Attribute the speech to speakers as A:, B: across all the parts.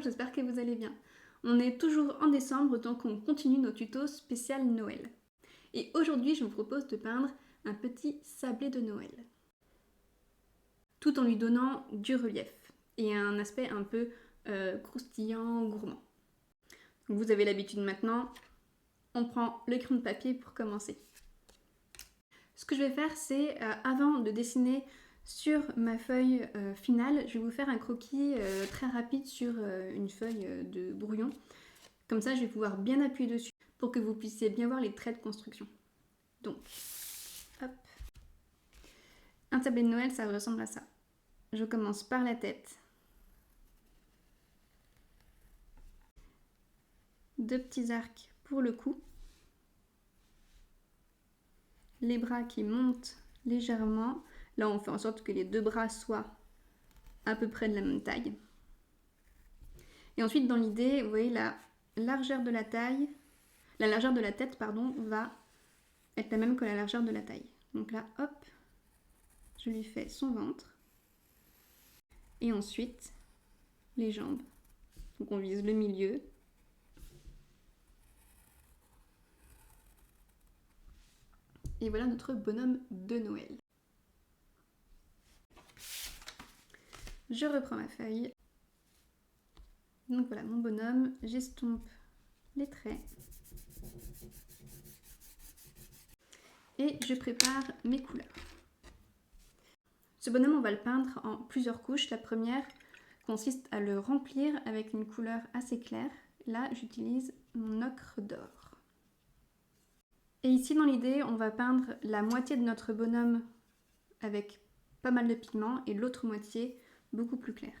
A: j'espère que vous allez bien. On est toujours en décembre, donc on continue nos tutos spécial Noël. Et aujourd'hui, je vous propose de peindre un petit sablé de Noël, tout en lui donnant du relief et un aspect un peu croustillant, gourmand. Donc vous avez l'habitude maintenant, on prend le crayon de papier pour commencer. Ce que je vais faire, c'est avant de dessiner sur ma feuille finale, je vais vous faire un croquis très rapide sur une feuille de brouillon. Comme ça, je vais pouvoir bien appuyer dessus pour que vous puissiez bien voir les traits de construction. Donc, hop. Un sablé de Noël, ça ressemble à ça. Je commence par la tête. Deux petits arcs pour le cou. Les bras qui montent légèrement. Là, on fait en sorte que les deux bras soient à peu près de la même taille. Et ensuite, dans l'idée, vous voyez, la largeur de la taille, la largeur de la tête, pardon, va être la même que la largeur de la taille. Donc là, hop, je lui fais son ventre. Et ensuite, les jambes. Donc on vise le milieu. Et voilà notre bonhomme de Noël. Je reprends ma feuille. Donc voilà mon bonhomme, j'estompe les traits. Et je prépare mes couleurs. Ce bonhomme, on va le peindre en plusieurs couches. La première consiste à le remplir avec une couleur assez claire. Là, j'utilise mon ocre d'or. Et ici, dans l'idée, on va peindre la moitié de notre bonhomme avec pas mal de pigments et l'autre moitié beaucoup plus claire.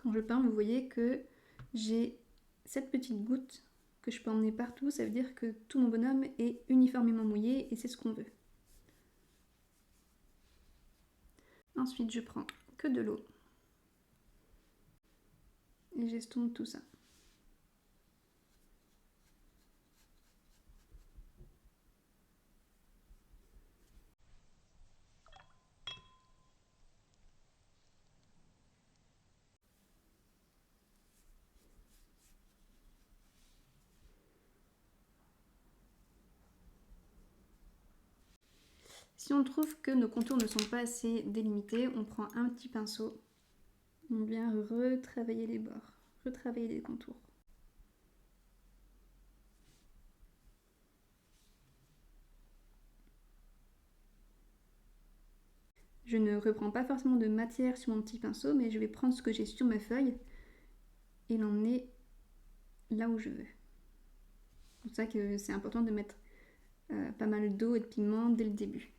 A: Quand je peins, vous voyez que j'ai cette petite goutte que je peux emmener partout. Ça veut dire que tout mon bonhomme est uniformément mouillé et c'est ce qu'on veut. Ensuite, je prends que de l'eau et j'estompe tout ça. Si on trouve que nos contours ne sont pas assez délimités, on prend un petit pinceau, on vient retravailler les bords, retravailler les contours. Je ne reprends pas forcément de matière sur mon petit pinceau, mais je vais prendre ce que j'ai sur ma feuille et l'emmener là où je veux. C'est pour ça que c'est important de mettre pas mal d'eau et de pigments dès le début.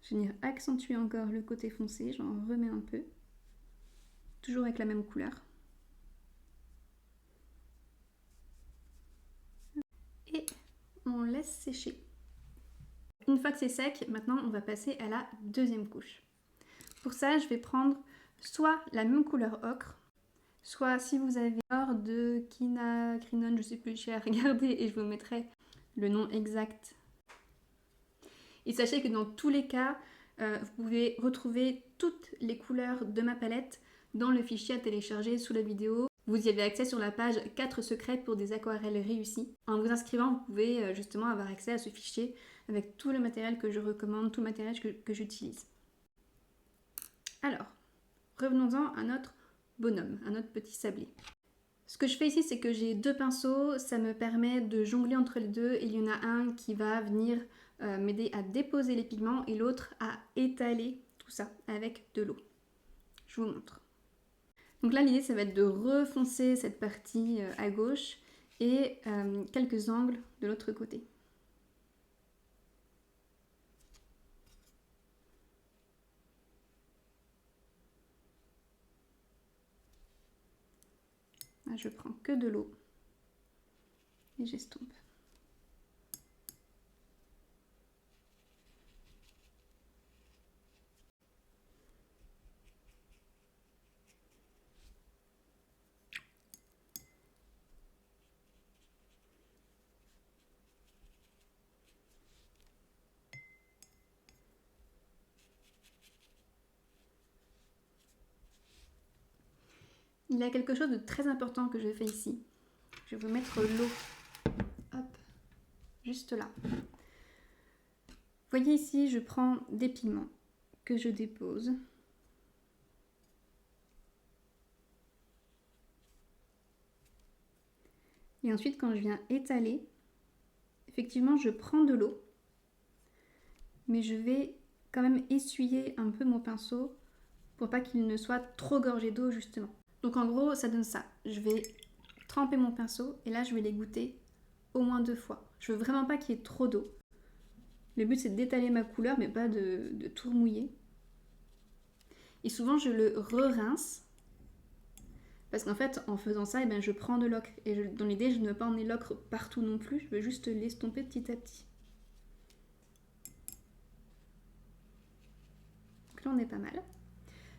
A: Je vais venir accentuer encore le côté foncé, j'en remets un peu, toujours avec la même couleur. Et on laisse sécher. Une fois que c'est sec, maintenant on va passer à la deuxième couche. Pour ça, je vais prendre soit la même couleur ocre, soit si vous avez de quinacridone, je sais plus, je vais regarder et je vous mettrai le nom exact. Et sachez que dans tous les cas, vous pouvez retrouver toutes les couleurs de ma palette dans le fichier à télécharger sous la vidéo. Vous y avez accès sur la page 4 secrets pour des aquarelles réussies. En vous inscrivant, vous pouvez justement avoir accès à ce fichier avec tout le matériel que je recommande, tout le matériel que j'utilise. Alors, revenons-en à notre bonhomme, à notre petit sablé. Ce que je fais ici, c'est que j'ai deux pinceaux, ça me permet de jongler entre les deux et il y en a un qui va venir m'aider à déposer les pigments et l'autre à étaler tout ça avec de l'eau. Je vous montre. Donc là, l'idée, ça va être de refoncer cette partie à gauche et quelques angles de l'autre côté. Là, je prends que de l'eau et j'estompe. Il y a quelque chose de très important que je fais ici. Je vais vous mettre l'eau, hop, juste là. Vous voyez ici, je prends des pigments que je dépose. Et ensuite, quand je viens étaler, effectivement, je prends de l'eau, mais je vais quand même essuyer un peu mon pinceau pour pas qu'il ne soit trop gorgé d'eau, justement. Donc en gros, ça donne ça. Je vais tremper mon pinceau et là, je vais l'égoutter au moins 2 fois. Je veux vraiment pas qu'il y ait trop d'eau. Le but, c'est d'étaler ma couleur, mais pas de tout mouiller. Et souvent, je le re-rince. Parce qu'en fait, en faisant ça, je prends de l'ocre. Et dans l'idée, je ne veux pas emmener l'ocre partout non plus. Je veux juste l'estomper petit à petit. Donc là, on est pas mal.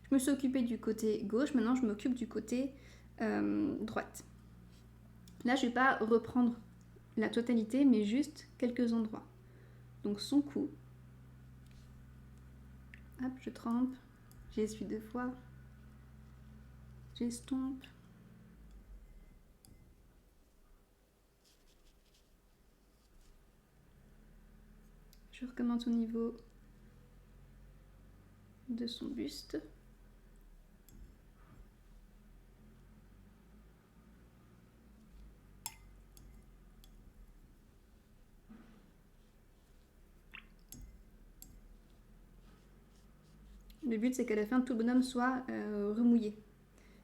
A: Je me suis occupée du côté gauche. Maintenant, je m'occupe du côté droite. Là, je ne vais pas reprendre la totalité, mais juste quelques endroits. Donc, son cou. Hop, je trempe. J'essuie 2 fois. J'estompe. Je recommence au niveau de son buste. Le but, c'est qu'à la fin, tout le bonhomme soit remouillé,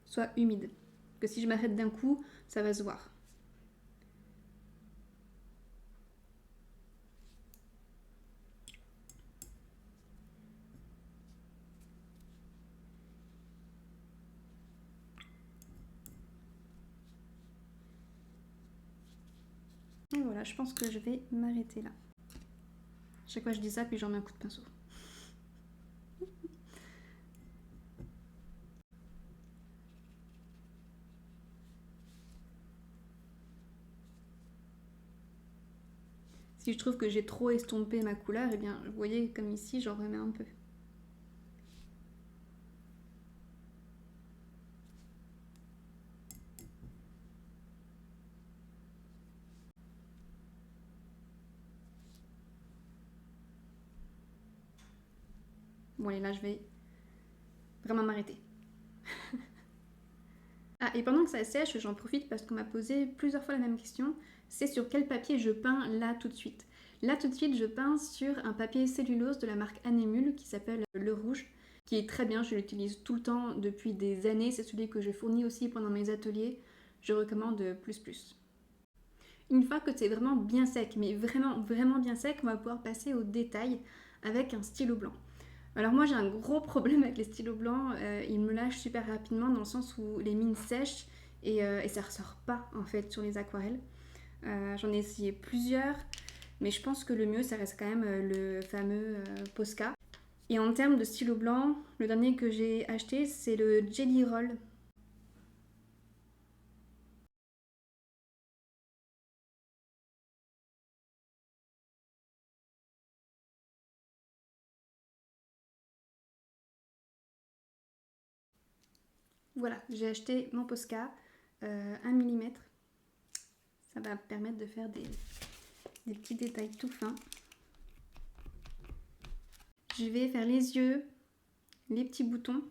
A: soit humide. Que si je m'arrête d'un coup, ça va se voir. Et voilà, je pense que je vais m'arrêter là. Chaque fois je dis ça, puis j'en mets un coup de pinceau. Si je trouve que j'ai trop estompé ma couleur, eh bien, vous voyez, comme ici, j'en remets un peu. Bon, allez, là, je vais vraiment m'arrêter. Ah, et pendant que ça sèche, j'en profite parce qu'on m'a posé plusieurs fois la même question. C'est sur quel papier je peins là tout de suite. Là tout de suite, je peins sur un papier cellulose de la marque Anémule qui s'appelle Le Rouge, qui est très bien, je l'utilise tout le temps depuis des années. C'est celui que je fournis aussi pendant mes ateliers. Je recommande plus plus. Une fois que c'est vraiment bien sec, mais vraiment, vraiment bien sec, on va pouvoir passer au détail avec un stylo blanc. Alors moi j'ai un gros problème avec les stylos blancs, ils me lâchent super rapidement dans le sens où les mines sèchent et ça ressort pas en fait sur les aquarelles. J'en ai essayé plusieurs, mais je pense que le mieux ça reste quand même le fameux Posca. Et en termes de stylo blanc, le dernier que j'ai acheté c'est le Jelly Roll. Voilà, j'ai acheté mon Posca 1 mm. Ça va permettre de faire des petits détails tout fins. Je vais faire les yeux, les petits boutons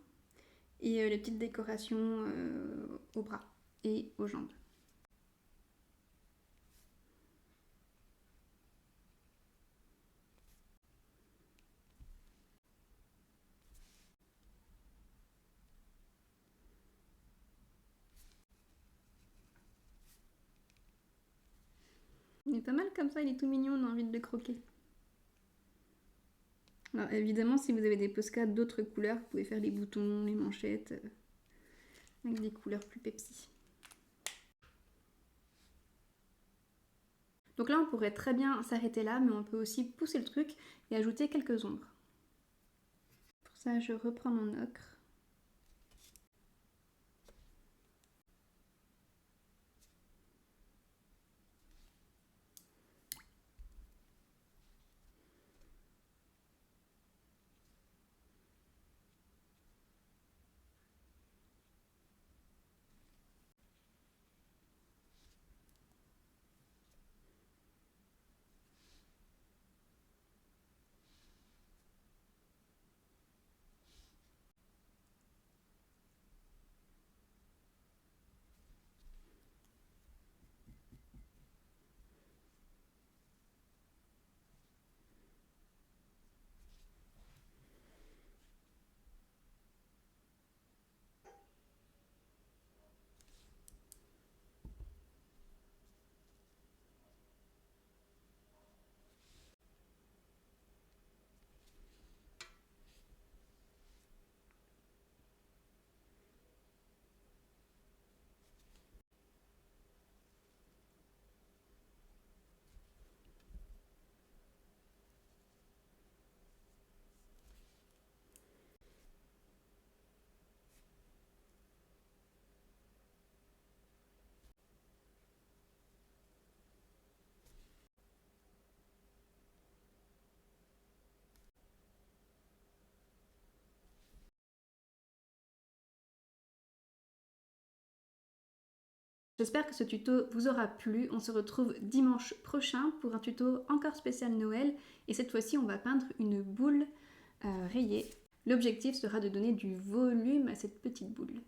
A: et les petites décorations aux bras et aux jambes. Il est pas mal comme ça, il est tout mignon, on a envie de le croquer. Alors évidemment, si vous avez des Posca d'autres couleurs, vous pouvez faire les boutons, les manchettes, avec des couleurs plus Pepsi. Donc là on pourrait très bien s'arrêter là, mais on peut aussi pousser le truc et ajouter quelques ombres. Pour ça je reprends mon ocre. J'espère que ce tuto vous aura plu. On se retrouve dimanche prochain pour un tuto encore spécial Noël. Et cette fois-ci, on va peindre une boule rayée. L'objectif sera de donner du volume à cette petite boule.